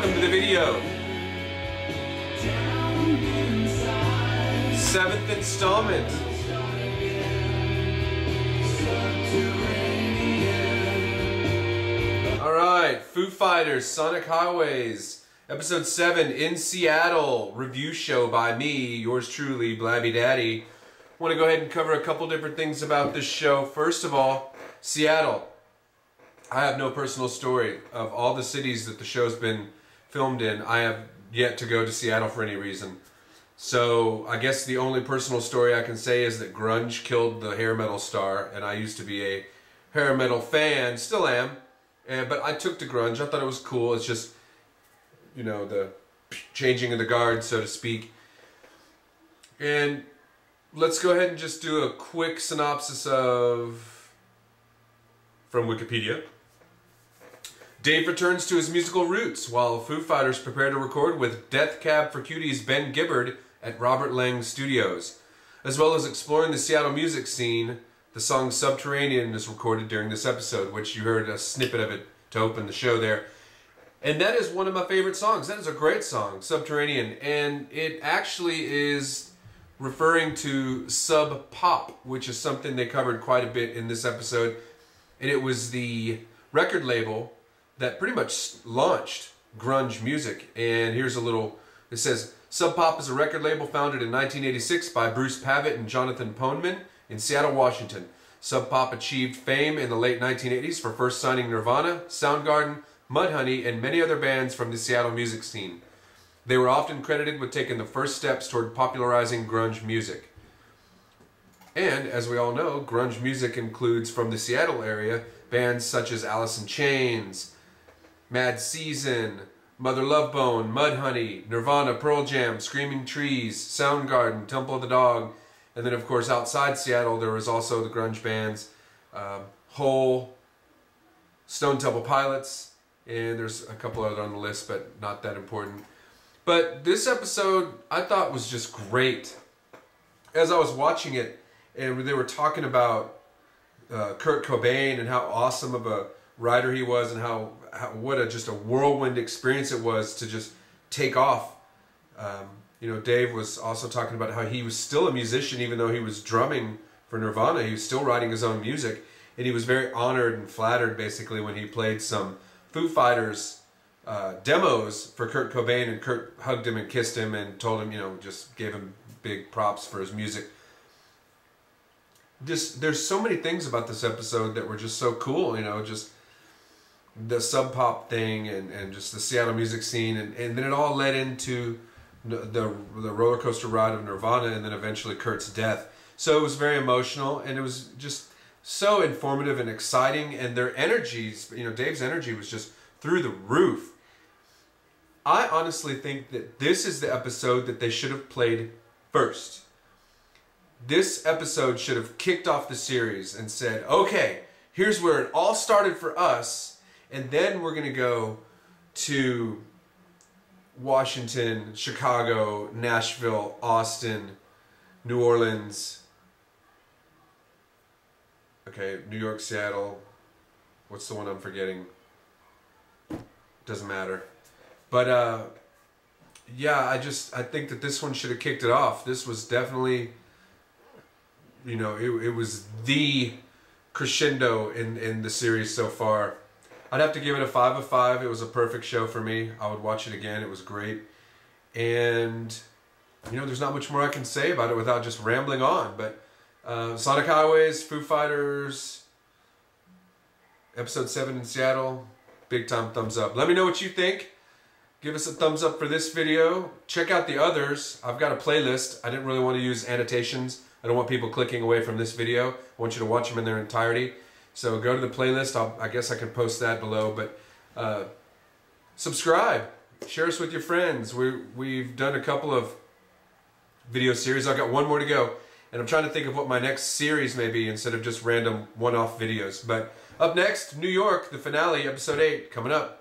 welcome to the video. 7th installment. Alright, Foo Fighters, Sonic Highways, Episode 7 in Seattle, review show by me, yours truly, Blabby Daddy. I want to go ahead and cover a couple different things about this show. First of all, Seattle. I have no personal story. Of all the cities that the show's been filmed in, I have yet to go to Seattle for any reason. So I guess the only personal story I can say is that grunge killed the hair metal star, and I used to be a hair metal fan, still am, but I took to grunge. I thought it was cool. It's just, you know, the changing of the guard, so to speak. And let's go ahead and just do a quick synopsis from Wikipedia. Dave returns to his musical roots while Foo Fighters prepare to record with Death Cab for Cutie's Ben Gibbard at Robert Lang Studios. As well as exploring the Seattle music scene, the song Subterranean is recorded during this episode, which you heard a snippet of it to open the show there. And that is one of my favorite songs. That is a great song, Subterranean. And it actually is referring to Sub Pop, which is something they covered quite a bit in this episode. And it was the record label that pretty much launched grunge music. And here's a little, it says, Sub Pop is a record label founded in 1986 by Bruce Pavitt and Jonathan Poneman in Seattle, Washington. Sub Pop achieved fame in the late 1980s for first signing Nirvana, Soundgarden, Mudhoney, and many other bands from the Seattle music scene. They were often credited with taking the first steps toward popularizing grunge music. And, as we all know, grunge music includes, from the Seattle area, bands such as Alice in Chains, Mad Season, Mother Love Bone, Mudhoney, Nirvana, Pearl Jam, Screaming Trees, Soundgarden, Temple of the Dog, and then of course outside Seattle there was also the grunge bands Hole, Stone Temple Pilots, and there's a couple other on the list, but not that important. But this episode I thought was just great. As I was watching it, and they were talking about Kurt Cobain and how awesome of a writer he was, and what just a whirlwind experience it was to just take off. You know, Dave was also talking about how he was still a musician even though he was drumming for Nirvana. He was still writing his own music, and he was very honored and flattered basically when he played some Foo Fighters demos for Kurt Cobain, and Kurt hugged him and kissed him and told him, you know, just gave him big props for his music. There's so many things about this episode that were just so cool, you know, just the Sub Pop thing and just the Seattle music scene, and then it all led into the roller coaster ride of Nirvana, and then eventually Kurt's death. So it was very emotional, and it was just so informative and exciting, and their energies, you know, Dave's energy was just through the roof. I honestly think that this is the episode that they should have played first. This episode should have kicked off the series and said, okay, here's where it all started for us, and then we're going to go to Washington, Chicago, Nashville, Austin, New Orleans, okay, New York, Seattle, what's the one I'm forgetting? Doesn't matter. But yeah, I think that this one should have kicked it off. This was definitely, you know, it was the crescendo in the series so far. I'd have to give it a 5 of 5. It was a perfect show for me. I would watch it again. It was great. And, you know, there's not much more I can say about it without just rambling on. But Sonic Highways, Foo Fighters, Episode 7 in Seattle, big time thumbs up. Let me know what you think. Give us a thumbs up for this video. Check out the others. I've got a playlist. I didn't really want to use annotations. I don't want people clicking away from this video. I want you to watch them in their entirety. So go to the playlist. I guess I can post that below. But subscribe. Share us with your friends. We've done a couple of video series. I've got one more to go. And I'm trying to think of what my next series may be instead of just random one-off videos. But up next, New York, the finale, Episode 8, coming up.